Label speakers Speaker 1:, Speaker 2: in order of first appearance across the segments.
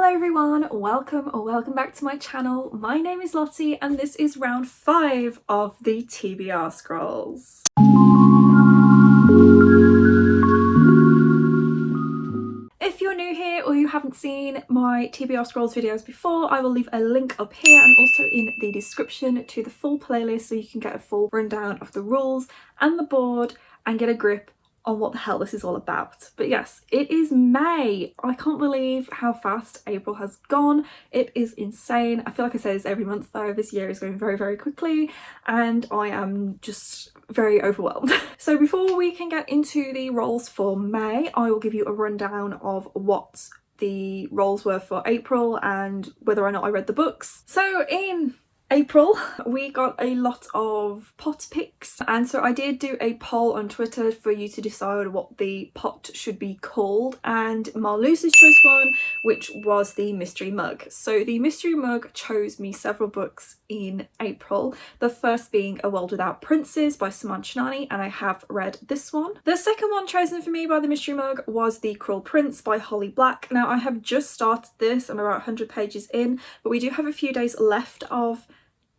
Speaker 1: Hello everyone, welcome back to my channel. My name is Lottie and this is round 5 of the TBR Scrolls. If you're new here or you haven't seen my TBR Scrolls videos before, I will leave a link up here and also in the description to the full playlist so you can get a full rundown of the rules and the board and get a grip on what the hell this is all about. But yes, it is May. I can't believe how fast April has gone. It is insane. I feel like I say this every month though. This year is going very quickly and I am just very overwhelmed. So before we can get into the roles for May, I will give you a rundown of what the roles were for April and whether or not I read the books. So in April we got a lot of pot picks, and so I did do a poll on Twitter for you to decide what the pot should be called, and Marluce's chose one, which was the mystery mug. So the mystery mug chose me several books in April, the first being A World Without Princes by Saman Chinani, and I have read this one. The second one chosen for me by the mystery mug was The Cruel Prince by Holly Black. Now I have just started this, I'm about 100 pages in, but we do have a few days left of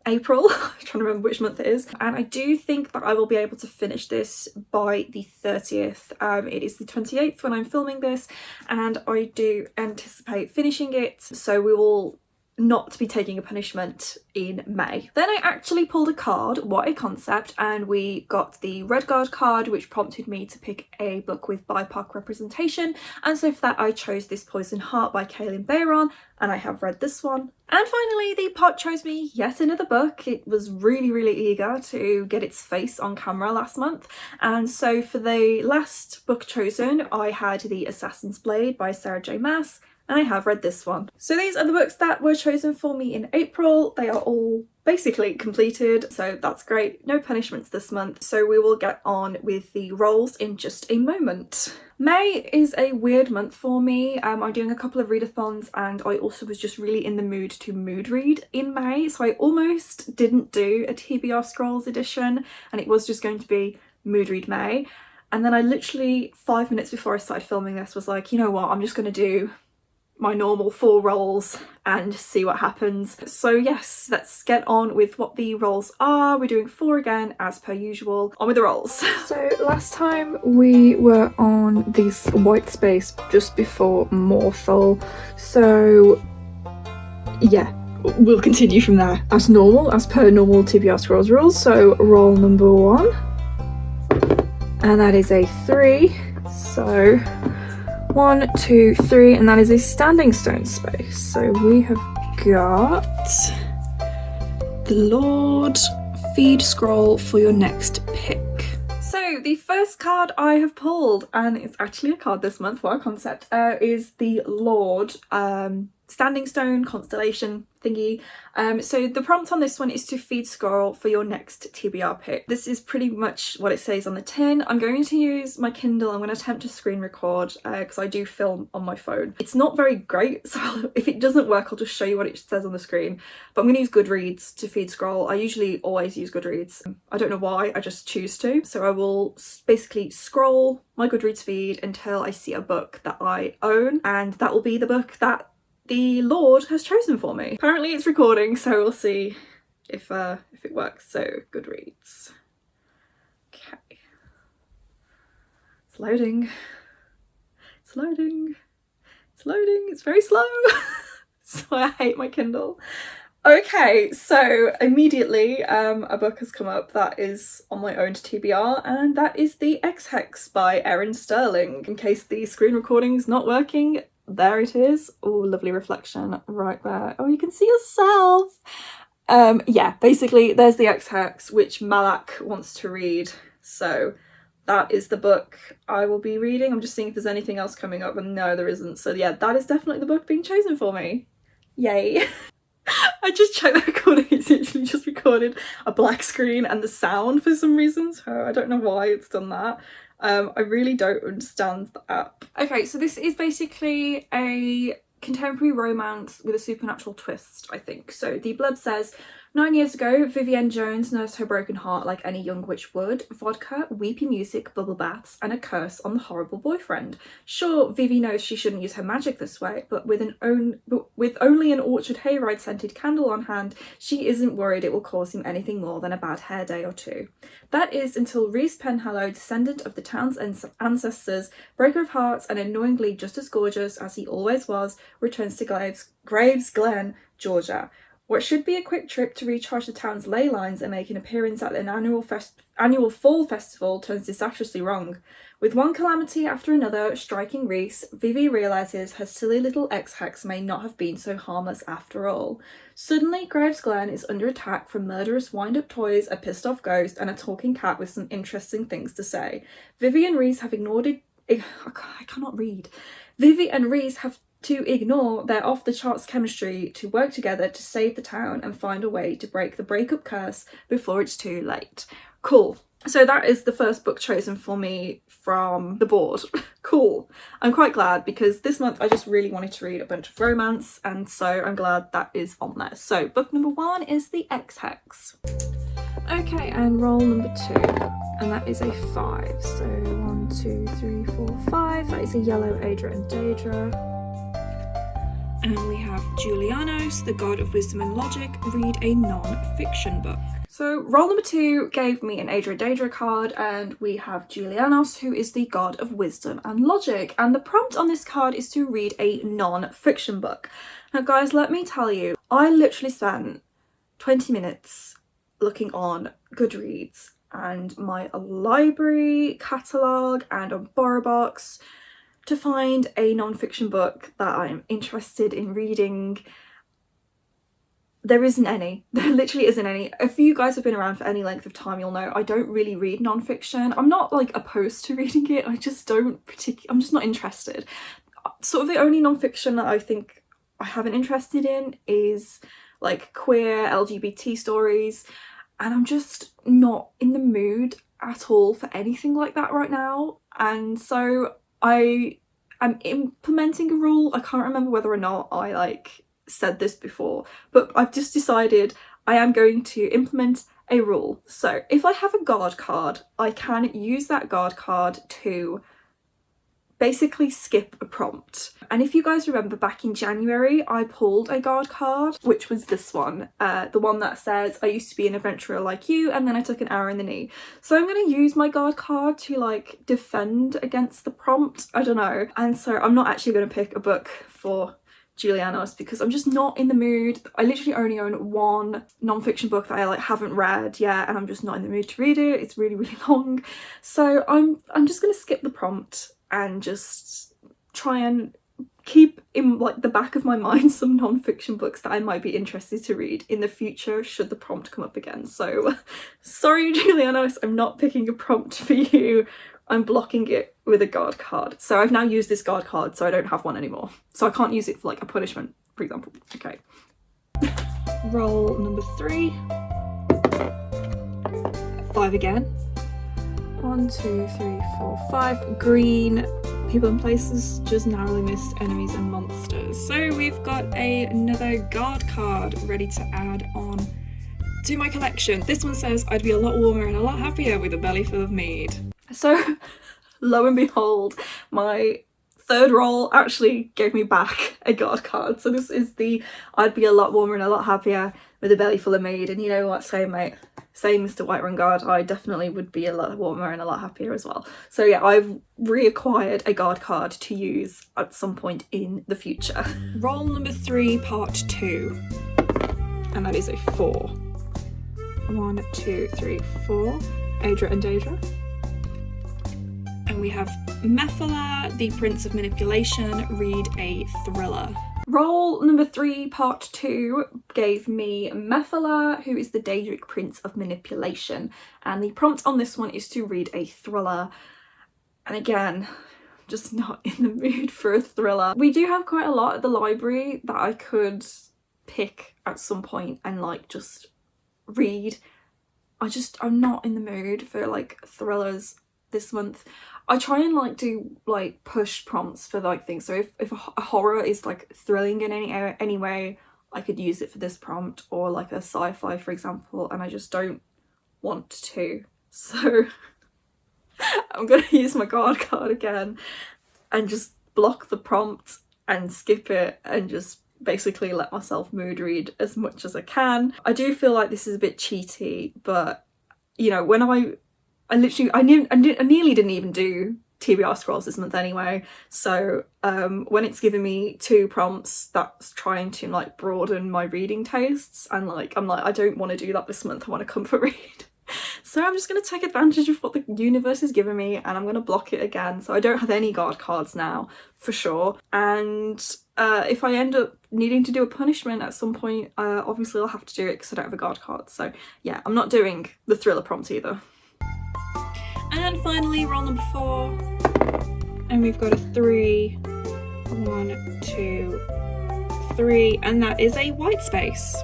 Speaker 1: April. I'm trying to remember which month it is, and I do think that I will be able to finish this by the 30th. It is the 28th when I'm filming this and I do anticipate finishing it, so we will not be taking a punishment in May. Then I actually pulled a card, what a concept, and we got the Red Guard card, which prompted me to pick a book with BIPOC representation, and so for that I chose This Poison Heart by Kaylin Bayron, and I have read this one. And finally the pot chose me yet another book. It was really eager to get its face on camera last month, and so for the last book chosen I had The Assassin's Blade by Sarah J Maas, and I have read this one. So these are the books that were chosen for me in April. They are all basically completed, so that's great. No punishments this month, so we will get on with the roles in just a moment. May is a weird month for me. I'm doing a couple of readathons and I also was just really in the mood to mood read in May, so I almost didn't do a TBR Scrolls edition and it was just going to be mood read May. And then I literally 5 minutes before I started filming this was like, you know what, I'm just going to do my normal 4 roles and see what happens. So yes, let's get on with what the roles are. We're doing 4 again as per usual. On with the roles. So last time we were on this white space just before Morthal, so yeah, we'll continue from there as normal, as per normal TBR Scrolls rules. So roll number 1, and that is a 3, so 1, 2, 3, and that is a standing stone space. So we have got the Lord. Feed scroll for your next pick. So the first card I have pulled, and it's actually a card this month, what a concept, is the Lord standing stone constellation thingy. So the prompt on this one is to feed scroll for your next TBR pick. This is pretty much what it says on the tin. I'm going to use my Kindle. I'm going to attempt to screen record because I do film on my phone. It's not very great, so if it doesn't work I'll just show you what it says on the screen, but I'm going to use Goodreads to feed scroll. I usually always use Goodreads. I don't know why, I just choose to. So I will basically scroll my Goodreads feed until I see a book that I own, and that will be the book that the Lord has chosen for me. Apparently it's recording, so we'll see if it works. So Goodreads. Okay. It's loading. It's loading. It's loading. It's very slow. So I hate my Kindle. Okay, so immediately a book has come up that is on my own TBR, and that is The X-Hex by Erin Sterling. In case the screen recording's not working, there it is. Oh, lovely reflection right there. Oh, you can see yourself. Yeah, basically there's the X-Hex, which Malak wants to read. So that is the book I will be reading. I'm just seeing if there's anything else coming up, and no, there isn't. So yeah, that is definitely the book being chosen for me. Yay. I just checked the recording, it's literally just recorded a black screen and the sound for some reason, so I don't know why it's done that. I really don't understand the app. Okay, so this is basically a contemporary romance with a supernatural twist, I think. So the blurb says, 9 years ago, Vivienne Jones nursed her broken heart like any young witch would. Vodka, weepy music, bubble baths, and a curse on the horrible boyfriend. Sure, Vivi knows she shouldn't use her magic this way, but with only an Orchard Hayride scented candle on hand, she isn't worried it will cause him anything more than a bad hair day or two. That is until Rhys Penhallow, descendant of the town's ancestors, breaker of hearts and annoyingly just as gorgeous as he always was, returns to Graves Glen, Georgia. What should be a quick trip to recharge the town's ley lines and make an appearance at an annual fall festival turns disastrously wrong. With one calamity after another striking Rhys, Vivi realises her silly little ex-hex may not have been so harmless after all. Suddenly, Graves Glen is under attack from murderous wind-up toys, a pissed-off ghost, and a talking cat with some interesting things to say. Vivi and Rhys have to ignore their off-the-charts chemistry to work together to save the town and find a way to break the breakup curse before it's too late. Cool. So that is the first book chosen for me from the board. Cool. I'm quite glad because this month I just really wanted to read a bunch of romance, and so I'm glad that is on there. So book number 1 is The Ex-Hex. Okay, and roll number 2, and that is a 5. So 1, 2, 3, 4, 5. That is a yellow Aedra and Daedra. And we have Julianos, the god of wisdom and logic, read a non-fiction book. So roll number 2 gave me an Aedra Daedra card, and we have Julianos, who is the god of wisdom and logic. And the prompt on this card is to read a non-fiction book. Now guys, let me tell you, I literally spent 20 minutes looking on Goodreads and my library catalogue and on BorrowBox to find a non-fiction book that I'm interested in reading. There isn't any. There literally isn't any. If you guys have been around for any length of time, you'll know I don't really read non-fiction. I'm not like opposed to reading it, I'm just not interested. Sort of the only non-fiction that I think I haven't interested in is like queer LGBT stories, and I'm just not in the mood at all for anything like that right now. And so I am implementing a rule. I can't remember whether or not I said this before, but I've just decided I am going to implement a rule. So if I have a guard card, I can use that guard card to basically skip a prompt. And if you guys remember, back in January I pulled a guard card, which was this one, the one that says I used to be an adventurer like you and then I took an arrow in the knee. So I'm going to use my guard card to defend against the prompt, I don't know. And so I'm not actually going to pick a book for Julianos because I'm just not in the mood. I literally only own one non-fiction book that I haven't read yet, and I'm just not in the mood to read it. It's really, really long. So I'm just going to skip the prompt and just try and keep in the back of my mind some non-fiction books that I might be interested to read in the future should the prompt come up again. So sorry Julianos, I'm not picking a prompt for you. I'm blocking it with a guard card. So I've now used this guard card, so I don't have one anymore. So I can't use it for a punishment, for example. Okay. Roll number 3. 5 again. 1, 2, 3, 4, 5. Green. People and places, just narrowly missed enemies and monsters. So we've got another guard card ready to add on to my collection. This one says I'd be a lot warmer and a lot happier with a belly full of mead. So lo and behold, my third roll actually gave me back a guard card. So this is the I'd be a lot warmer and a lot happier with a belly full of mead. And you know what, same mate, same Mr. Whiterun Guard, I definitely would be a lot warmer and a lot happier as well. So yeah, I've reacquired a guard card to use at some point in the future. Roll number 3, part 2, and that is a 4. 1, 2, 3, 4. Aedra and Daedra. And we have Methala, the Prince of Manipulation, read a thriller. Roll number 3, part 2 gave me Methala, who is the Daedric Prince of Manipulation. And the prompt on this one is to read a thriller. And again, just not in the mood for a thriller. We do have quite a lot at the library that I could pick at some point and just read. I'm not in the mood for thrillers this month. I try and do push prompts for things. So if a horror is thrilling in any way, I could use it for this prompt, or like a sci-fi for example, and I just don't want to. So I'm gonna use my guard card again and just block the prompt and skip it and just basically let myself mood read as much as I can. I do feel like this is a bit cheaty, but you know, when I nearly didn't even do TBR Scrolls this month anyway, so when it's giving me 2 prompts, that's trying to like broaden my reading tastes, and like I'm like, I don't want to do that this month, I want to comfort read. So I'm just going to take advantage of what the universe is giving me, and I'm going to block it again, so I don't have any guard cards now for sure. And if I end up needing to do a punishment at some point, obviously I'll have to do it because I don't have a guard card. So yeah, I'm not doing the thriller prompt either. And finally, roll number 4, and we've got a 3, 1, 2, 3, and that is a white space.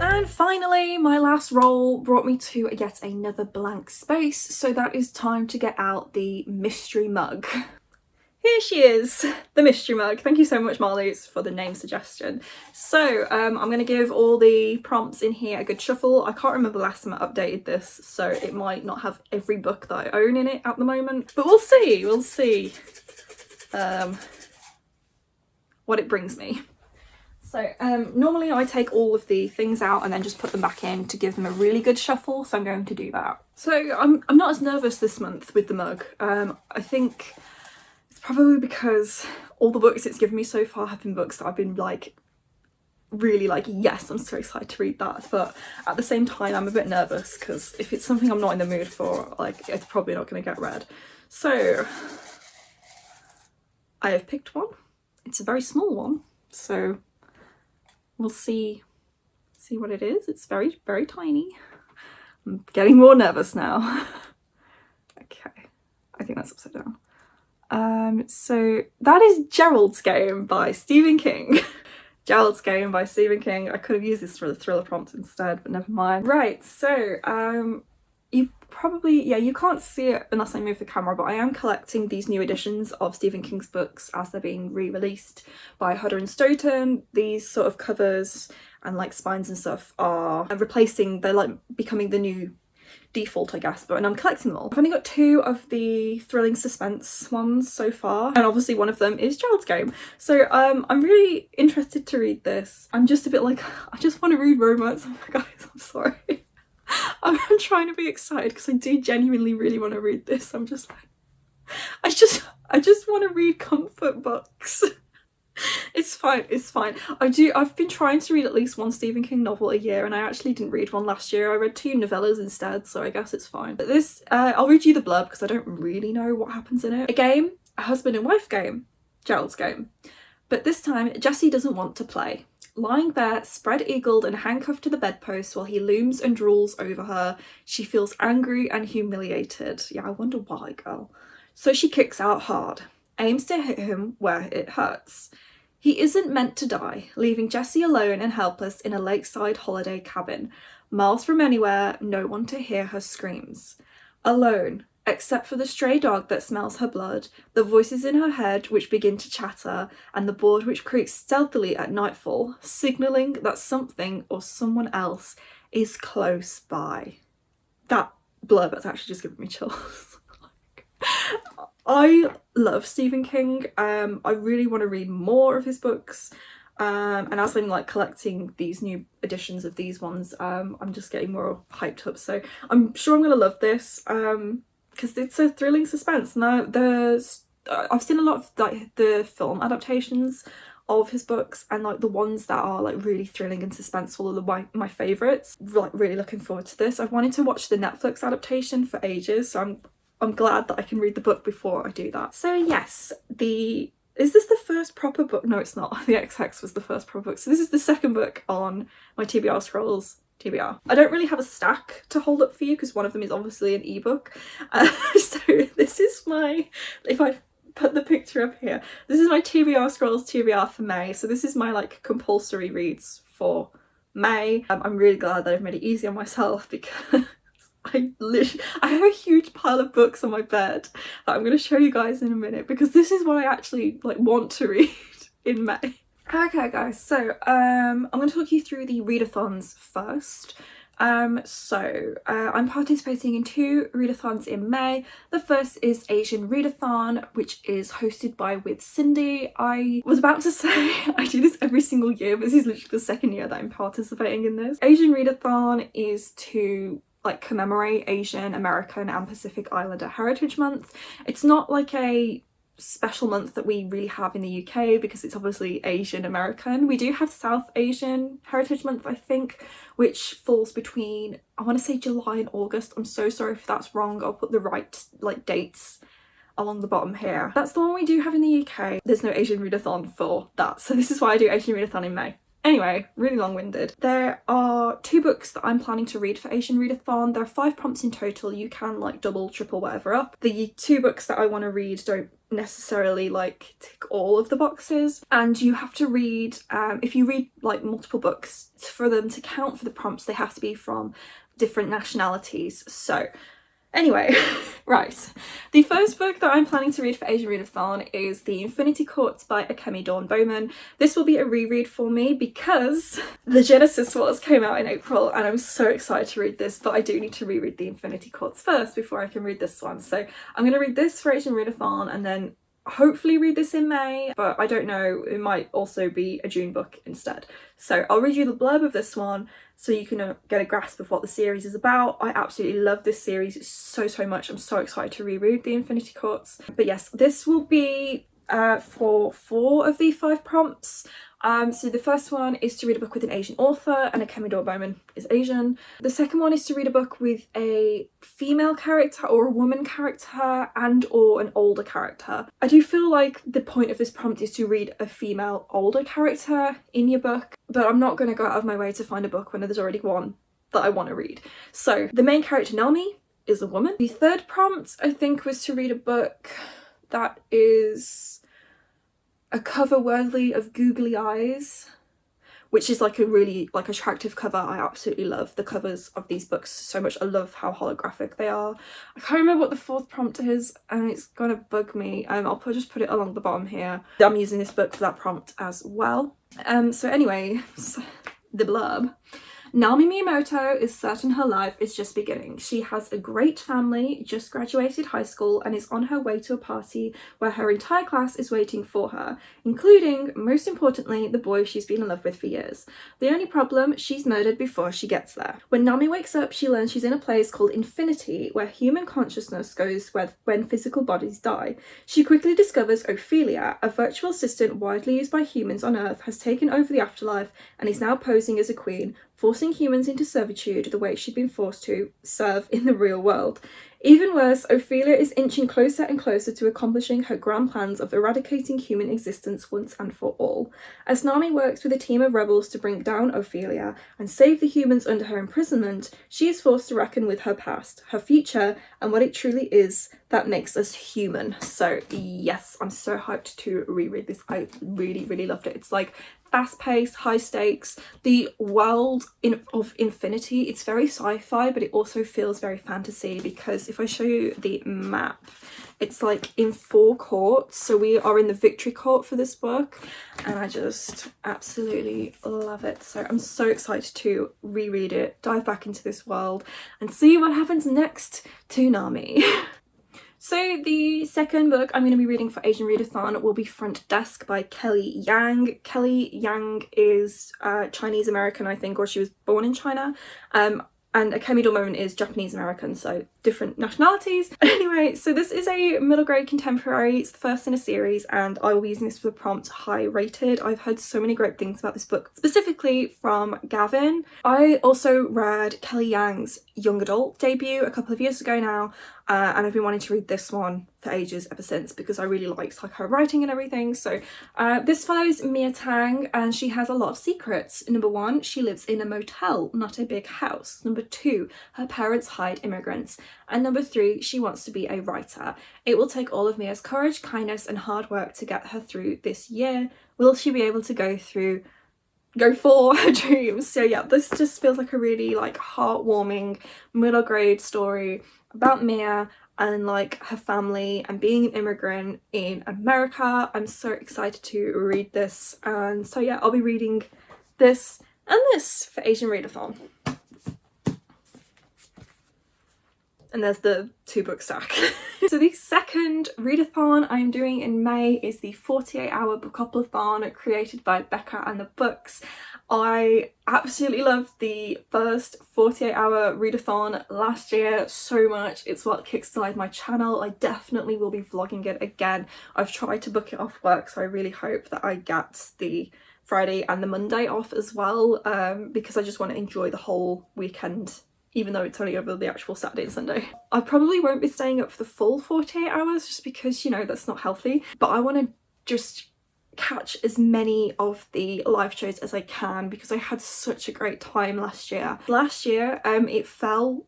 Speaker 1: And finally, my last roll brought me to yet another blank space, so that is time to get out the mystery mug. Here she is, the mystery mug. Thank you so much, Marlies, for the name suggestion. So I'm going to give all the prompts in here a good shuffle. I can't remember the last time I updated this, so it might not have every book that I own in it at the moment, but we'll see, what it brings me. So normally I take all of the things out and then just put them back in to give them a really good shuffle, so I'm going to do that. So I'm not as nervous this month with the mug. I think it's probably because all the books it's given me so far have been books that I've been like really like, yes, I'm so excited to read that, but at the same time I'm a bit nervous because if it's something I'm not in the mood for, like, it's probably not going to get read. So I have picked one. It's a very small one, so we'll see what it is. It's very, very tiny. I'm getting more nervous now. Okay, I think that's upside down. So that is Gerald's Game by Stephen King. Gerald's Game by Stephen King. I could have used this for the thriller prompt instead, but never mind. Right, so you probably, yeah, you can't see it unless I move the camera, but I am collecting these new editions of Stephen King's books as they're being re-released by Hodder and Stoughton. These sort of covers and like spines and stuff are replacing, they're like becoming the new default, I guess, and I'm collecting them all. I've only got 2 of the thrilling suspense ones so far, and obviously one of them is Gerald's Game. So I'm really interested to read this. I'm just a bit like, I just want to read romance. Oh my guys, I'm sorry. I'm trying to be excited because I do genuinely really want to read this. I'm just like, I just want to read comfort books. It's fine, it's fine. I've been trying to read at least one Stephen King novel a year, and I actually didn't read one last year. I read 2 novellas instead, so I guess it's fine. But this, I'll read you the blurb because I don't really know what happens in it. A game, a husband and wife game, Gerald's Game. But this time, Jessie doesn't want to play. Lying there, spread-eagled and handcuffed to the bedpost while he looms and drools over her, she feels angry and humiliated. Yeah, I wonder why, girl. So she kicks out hard, aims to hit him where it hurts. He isn't meant to die, leaving Jessie alone and helpless in a lakeside holiday cabin. Miles from anywhere, no one to hear her screams. Alone, except for the stray dog that smells her blood, the voices in her head which begin to chatter, and the board which creaks stealthily at nightfall, signalling that something or someone else is close by. That blurb has actually just given me chills. I love Stephen King. I really want to read more of his books. And as I'm like collecting these new editions of these ones, I'm just getting more hyped up. So I'm sure I'm gonna love this. Because it's a thrilling suspense. Now, I've seen a lot of like the film adaptations of his books, and like the ones that are like really thrilling and suspenseful are my favourites. Like really looking forward to this. I've wanted to watch the Netflix adaptation for ages, so I'm glad that I can read the book before I do that. So yes, is this the first proper book? No, it's not. The XX was the first proper book. So this is the second book on my TBR Scrolls TBR. I don't really have a stack to hold up for you because one of them is obviously an ebook. So this is my, if I put the picture up here, this is my TBR Scrolls TBR for May. So this is my like compulsory reads for May. I'm really glad that I've made it easy on myself because I have a huge pile of books on my bed that I'm going to show you guys in a minute, because this is what I actually like want to read in May. Okay guys, so I'm going to talk you through the readathons first. I'm participating in 2 readathons in May. The first is Asian Readathon, which is hosted by With Cindy. I was about to say I do this every single year, but this is literally the second year that I'm participating in this. Asian Readathon is to like commemorate Asian, American and Pacific Islander Heritage Month. It's not like a special month that we really have in the UK because it's obviously Asian American. We do have South Asian Heritage Month, I think, which falls between, I want to say July and August. I'm so sorry if that's wrong. I'll put the right like dates along the bottom here. That's the one we do have in the UK. There's no Asian Readathon for that, so this is why I do Asian Readathon in May. Anyway, really long-winded. There are 2 books that I'm planning to read for Asian Readathon. There are 5 prompts in total. You can like double, triple, whatever up. The 2 books that I want to read don't necessarily like tick all of the boxes, and you have to read, if you read like multiple books, for them to count for the prompts, they have to be from different nationalities. So anyway, right. The first book that I'm planning to read for Asian Readathon is The Infinity Courts by Akemi Dawn Bowman. This will be a reread for me because the Genesis Wars came out in April and I'm so excited to read this, but I do need to reread The Infinity Courts first before I can read this one. So I'm going to read this for Asian Readathon and then hopefully read this in May, but I don't know, it might also be a June book instead. So I'll read you the blurb of this one so you can get a grasp of what the series is about. I absolutely love this series so much. I'm so excited to reread The Infinity Courts. But yes, this will be for 4 of the 5 prompts. So the first one is to read a book with an Asian author, and Akemi Dawn Bowman is Asian. The second one is to read a book with a female character or a woman character and or an older character. I do feel like the point of this prompt is to read a female older character in your book, but I'm not going to go out of my way to find a book when there's already one that I want to read. So the main character, Nami, is a woman. The third prompt, I think, was to read a book that is a cover worthy of googly eyes, which is like a really like attractive cover. I absolutely love the covers of these books so much. I love how holographic they are. I can't remember what the 4th prompt is and it's gonna bug me. I'll just put it along the bottom here. I'm using this book for that prompt as well. So anyway, the blurb. Naomi Miyamoto is certain her life is just beginning. She has a great family, just graduated high school, and is on her way to a party where her entire class is waiting for her, including, most importantly, the boy she's been in love with for years. The only problem, she's murdered before she gets there. When Naomi wakes up, she learns she's in a place called Infinity, where human consciousness goes when physical bodies die. She quickly discovers Ophelia, a virtual assistant widely used by humans on Earth, has taken over the afterlife and is now posing as a queen, forcing humans into servitude the way she'd been forced to serve in the real world. Even worse, Ophelia is inching closer and closer to accomplishing her grand plans of eradicating human existence once and for all. As Nami works with a team of rebels to bring down Ophelia and save the humans under her imprisonment, she is forced to reckon with her past, her future, and what it truly is that makes us human. So yes, I'm so hyped to reread this. I really loved it. It's like fast-paced, high stakes. The world of Infinity, it's very sci-fi, but it also feels very fantasy, because if I show you the map, it's like in 4 courts. So we are in the Victory Court for this book, and I just absolutely love it. So I'm so excited to reread it, dive back into this world, and see what happens next to Nami. So the second book I'm going to be reading for Asian Readathon will be Front Desk by Kelly Yang. Kelly Yang is Chinese American, I think, or she was born in China. And Akemi Dawn Bowman is Japanese American, so different nationalities. Anyway, so this is a middle grade contemporary. It's the first in a series, and I will be using this for the prompt high rated. I've heard so many great things about this book, specifically from Gavin. I also read Kelly Yang's young adult debut a couple of years ago now, and I've been wanting to read this one for ages ever since, because I really liked like her writing and everything. So this follows Mia Tang, and she has a lot of secrets. Number 1, she lives in a motel, not a big house. Number 2, her parents hide immigrants. And number 3, she wants to be a writer. It will take all of Mia's courage, kindness and hard work to get her through this year. Will she be able to go for her dreams? So yeah, this just feels like a really like heartwarming middle grade story about Mia and like her family and being an immigrant in America. I'm so excited to read this, and so yeah, I'll be reading this and this for Asian Readathon. And there's the 2-book stack. So the second readathon I'm doing in May is the 48-hour bookathon created by Becca and the Books. I absolutely loved the first 48-hour readathon last year so much. It's what kickstarted my channel. I definitely will be vlogging it again. I've tried to book it off work, so I really hope that I get the Friday and the Monday off as well, because I just want to enjoy the whole weekend, even though it's only over the actual Saturday and Sunday. I probably won't be staying up for the full 48 hours just because, you know, that's not healthy, but I want to just catch as many of the live shows as I can because I had such a great time last year. Last year, it fell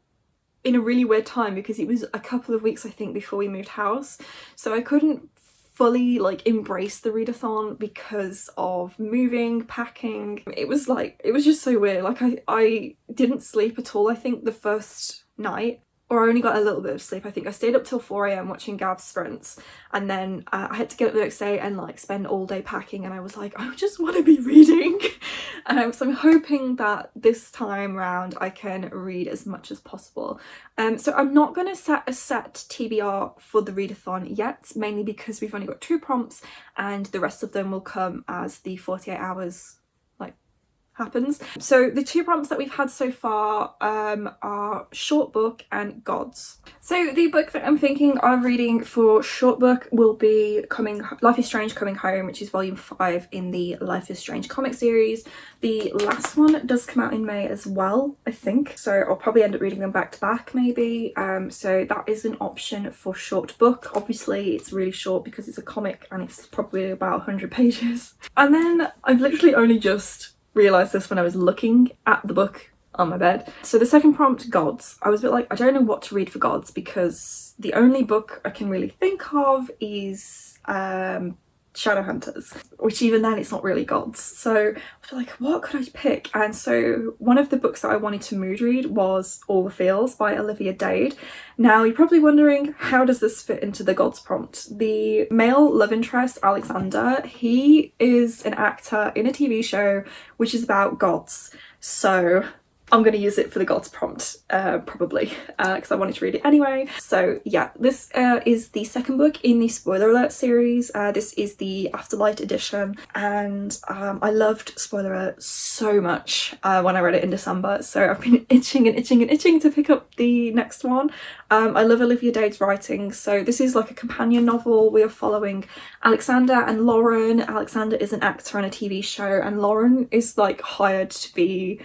Speaker 1: in a really weird time because it was a couple of weeks, I think, before we moved house, so I couldn't fully like embrace the readathon because of moving, packing. It was just so weird. Like I didn't sleep at all, I think, the first night, or I only got a little bit of sleep. I think I stayed up till 4 AM watching Gav's sprints, and then I had to get up the next day and like spend all day packing, and I was like, I just want to be reading. So I'm hoping that this time round I can read as much as possible. So I'm not going to set a set TBR for the readathon yet, mainly because we've only got 2 prompts and the rest of them will come as the 48 hours happens. So the 2 prompts that we've had so far are short book and gods. So the book that I'm thinking of reading for short book will be Life is Strange Coming Home, which is volume 5 in the Life is Strange comic series. The last one does come out in May as well, I think, so I'll probably end up reading them back to back maybe. So that is an option for short book. Obviously it's really short because it's a comic and it's probably about 100 pages. And then I've literally only just realised this when I was looking at the book on my bed. So the second prompt, gods, I was a bit like, I don't know what to read for gods because the only book I can really think of is Shadowhunters, which even then it's not really gods. So I was like, what could I pick? And so one of the books that I wanted to mood read was All the Feels by Olivia Dade. Now you're probably wondering, how does this fit into the gods prompt? The male love interest, Alexander, he is an actor in a TV show which is about gods, so I'm going to use it for the gods prompt, probably, because I wanted to read it anyway. So yeah, this is the second book in the Spoiler Alert series. This is the Afterlight edition, and I loved Spoiler Alert so much when I read it in December, so I've been itching and itching and itching to pick up the next one. I love Olivia Dade's writing, so this is like a companion novel. We are following Alexander and Lauren. Alexander is an actor on a TV show, and Lauren is like hired to be,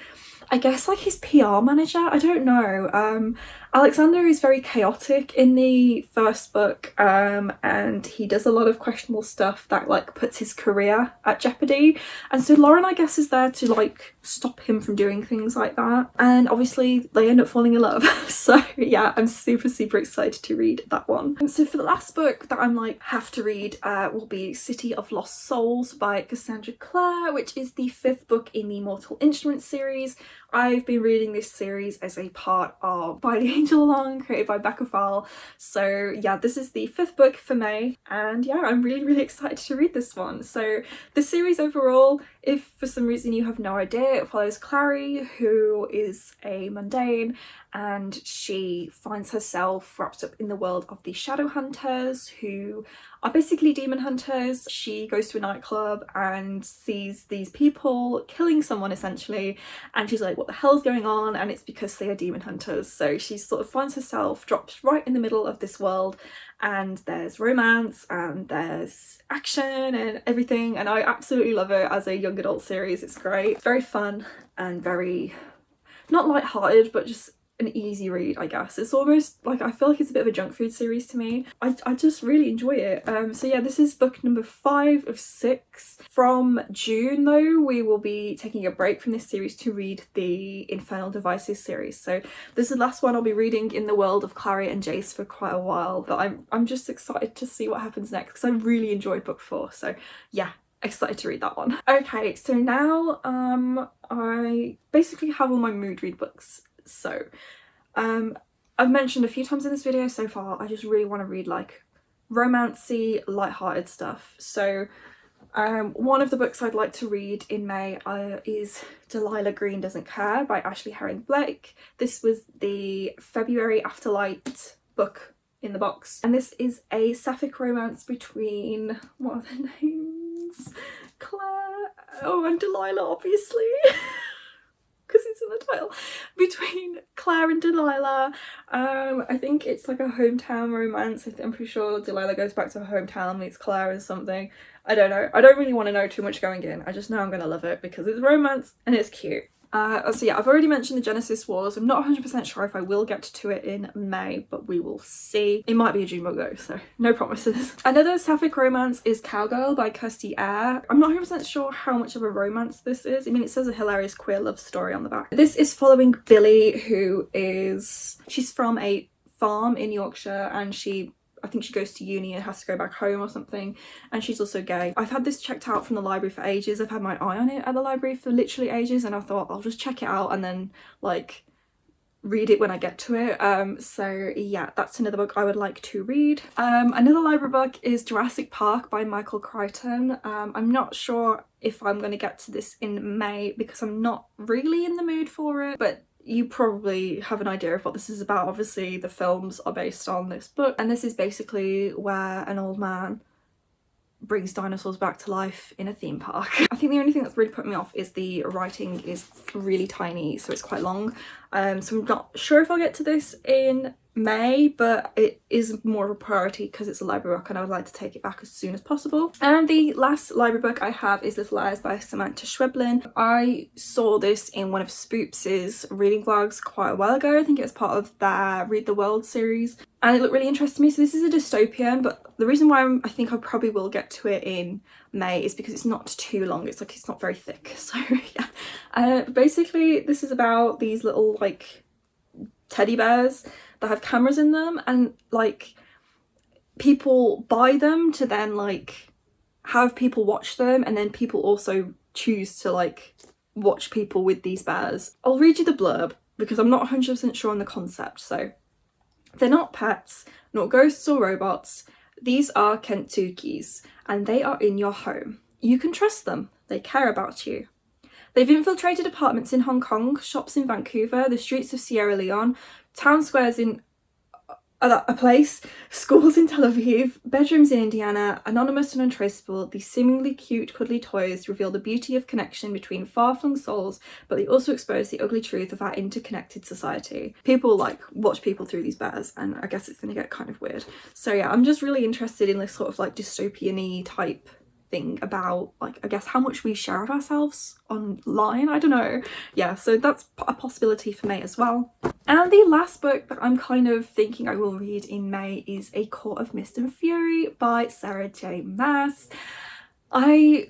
Speaker 1: I guess, like his PR manager. I don't know. Alexander is very chaotic in the first book, and he does a lot of questionable stuff that like puts his career at jeopardy, and so Lauren, I guess, is there to like stop him from doing things like that, and obviously they end up falling in love. So yeah, I'm super excited to read that one. And so for the last book that I'm like have to read will be City of Lost Souls by Cassandra Clare, which is the 5th book in the Mortal Instruments series. I've been reading this series as a part of By the Angel Along, created by Becca Fowle. So yeah, this is the 5th book for May, and yeah, I'm really excited to read this one. So the series overall, if for some reason you have no idea, it follows Clary, who is a mundane, and she finds herself wrapped up in the world of the Shadowhunters, who are basically demon hunters. She goes to a nightclub and sees these people killing someone essentially, and she's like, what the hell's going on? And it's because they are demon hunters. So she sort of finds herself dropped right in the middle of this world, and there's romance and there's action and everything, and I absolutely love it as a young adult series. It's great. It's very fun and very, not light-hearted, but just an easy read, I guess. It's almost like, I feel like it's a bit of a junk food series to me. I just really enjoy it. So yeah, this is book number 5 of 6. From June though, we will be taking a break from this series to read the Infernal Devices series. So this is the last one I'll be reading in the world of Clary and Jace for quite a while, but I'm just excited to see what happens next because I really enjoyed book 4. So yeah, excited to read that one. Okay, so now I basically have all my mood read books. So I've mentioned a few times in this video so far, I just really want to read like romancy, light-hearted stuff. So one of the books I'd like to read in May is Delilah Green Doesn't Care by Ashley Herring Blake. This was the February Afterlight book in the box, and this is a sapphic romance between, what are their names? Claire, oh, and Delilah, obviously. Because it's in the title, between Claire and Delilah. I think it's like a hometown romance. I'm pretty sure Delilah goes back to her hometown, meets Claire or something. I don't know. I don't really want to know too much going in. I just know I'm going to love it because it's romance and it's cute. So yeah, I've already mentioned the Genesis Wars. I'm not 100% sure if I will get to it in May, but we will see. It might be a June book though, so no promises. Another sapphic romance is Cowgirl by Kirsty Eyre. I'm not 100% sure how much of a romance this is. I mean, it says a hilarious queer love story on the back. This is following Billy, she's from a farm in Yorkshire, and I think she goes to uni and has to go back home or something, and she's also gay. I've had this checked out from the library for ages. I've had my eye on it at the library for literally ages, and I thought I'll just check it out and then like read it when I get to it. So yeah, that's another book I would like to read. Another library book is Jurassic Park by Michael Crichton. I'm not sure if I'm going to get to this in May because I'm not really in the mood for it, but you probably have an idea of what this is about. Obviously the films are based on this book, and this is basically where an old man brings dinosaurs back to life in a theme park. I think the only thing that's really put me off is the writing is really tiny, so it's quite long. So I'm not sure if I'll get to this in May, but it is more of a priority because it's a library book and I would like to take it back as soon as possible. And the last library book I have is Little Lies by Samantha Schweblin. I saw this in one of Spoops' reading vlogs quite a while ago. I think it was part of their Read the World series, and it looked really interesting to me. So this is a dystopian, but the reason why I think I probably will get to it in May is because it's not too long. It's not very thick. So yeah, basically this is about these little like teddy bears that have cameras in them, and like people buy them to then like have people watch them, and then people also choose to like watch people with these bears. I'll read you the blurb because I'm not 100% sure on the concept. So they're not pets, nor ghosts or robots. These are Kentukis, and they are in your home. You can trust them. They care about you. They've infiltrated apartments in Hong Kong, shops in Vancouver, the streets of Sierra Leone, town squares in a place, schools in Tel Aviv, bedrooms in Indiana. Anonymous and untraceable, these seemingly cute, cuddly toys reveal the beauty of connection between far-flung souls, but they also expose the ugly truth of our interconnected society. People like watch people through these bears, and I guess it's going to get kind of weird. So yeah, I'm just really interested in this sort of like dystopian-y type thing about like, I guess, how much we share of ourselves online. I don't know. Yeah, so that's a possibility for May as well. And the last book that I'm kind of thinking I will read in May is A Court of Mist and Fury by Sarah J. Maas. I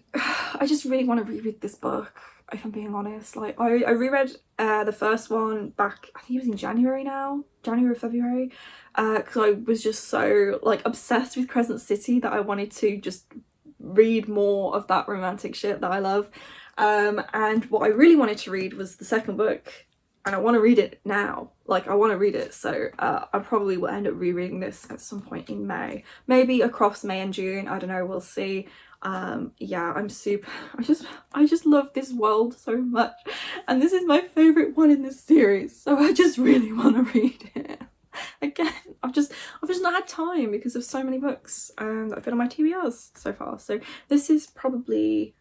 Speaker 1: just really want to reread this book, if I'm being honest. Like I reread the first one back, I think it was in January now, January or February, because I was just so like obsessed with Crescent City that I wanted to just read more of that romantic shit that I love. And what I really wanted to read was the second book, and I want to read it now. Like I want to read it, so I probably will end up rereading this at some point in May, maybe across May and June, I don't know, we'll see. Yeah, I just love this world so much, and this is my favorite one in this series, so I just really want to read it. Again, I've just not had time because of so many books that I've been on my TBRs so far. So this is probably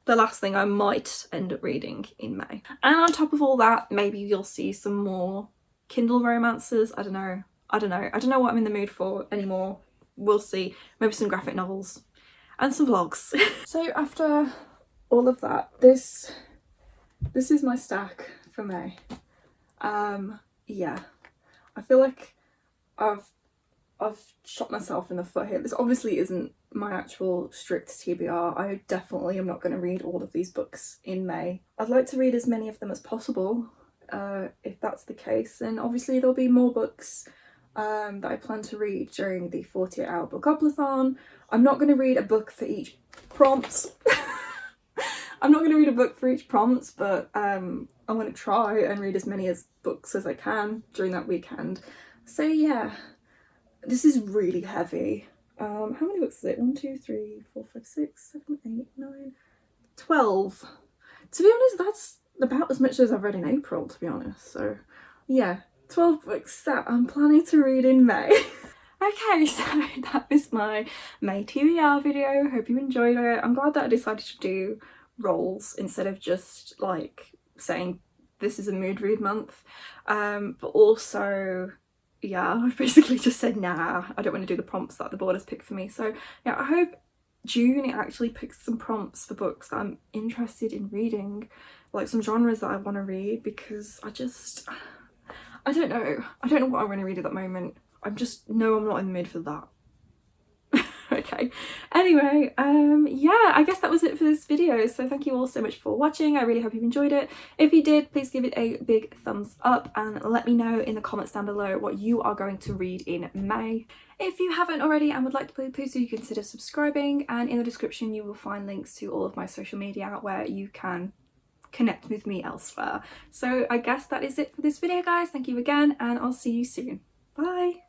Speaker 1: the last thing I might end up reading in May. And on top of all that, maybe you'll see some more Kindle romances. I don't know what I'm in the mood for anymore. We'll see. Maybe some graphic novels and some vlogs. So after all of that, this is my stack for May. Yeah, I feel like I've shot myself in the foot here. This obviously isn't my actual strict TBR. I definitely am not going to read all of these books in May. I'd like to read as many of them as possible, if that's the case. And obviously there'll be more books that I plan to read during the 48-hour book-up-a-thon. I'm not going to read a book for each prompt. I'm not going to read a book for each prompt, but I'm going to try and read as many books as I can during that weekend. So yeah, this is really heavy. How many books is it? 1, 2, 3, 4, 5, 6, 7, 8, 9, 12. To be honest, that's about as much as I've read in April, to be honest. So yeah, 12 books that I'm planning to read in May. Okay, so that was my May TBR video. Hope you enjoyed it. I'm glad that I decided to do rolls instead of just like saying this is a mood read month. But also, yeah, I've basically just said nah, I don't want to do the prompts that the board has picked for me. So yeah, I hope June it actually picks some prompts for books that I'm interested in reading, like some genres that I want to read, because I don't know what I want to read at that moment. I'm not in the mood for that. Okay, anyway, yeah, I guess that was it for this video. So thank you all so much for watching. I really hope you enjoyed it. If you did, please give it a big thumbs up and let me know in the comments down below what you are going to read in May. If you haven't already and would like to please do consider subscribing, and in the description you will find links to all of my social media where you can connect with me elsewhere. So I guess that is it for this video, guys. Thank you again, and I'll see you soon. Bye!